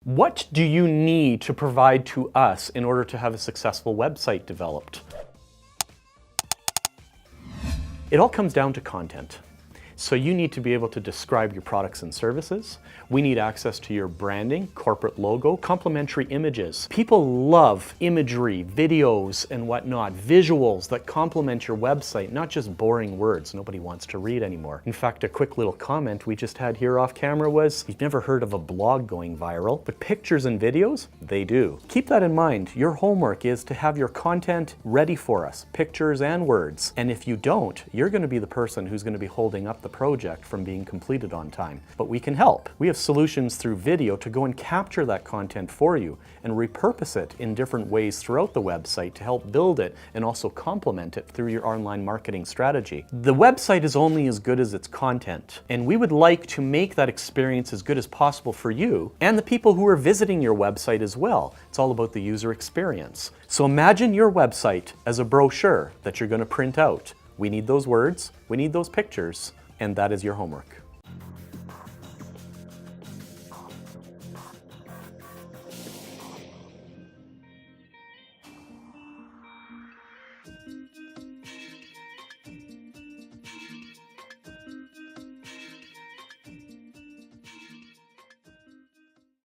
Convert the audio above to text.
What do you need to provide to us in order to have a successful website developed? It all comes down to content. So you need to be able to describe your products and services. We need access to your branding, corporate logo, complementary images. People love imagery, videos and whatnot, visuals that complement your website, not just boring words nobody wants to read anymore. In fact, a quick little comment we just had here off camera was, you've never heard of a blog going viral, but pictures and videos, they do. Keep that in mind. Your homework is to have your content ready for us, pictures and words. And if you don't, you're going to be the person who's going to be holding up the project from being completed on time. But we can help. We have solutions through video to go and capture that content for you and repurpose it in different ways throughout the website to help build it and also complement it through your online marketing strategy. The website is only as good as its content, and we would like to make that experience as good as possible for you and the people who are visiting your website as well. It's all about the user experience. So imagine your website as a brochure that you're going to print out. We need those words, we need those pictures, and that is your homework.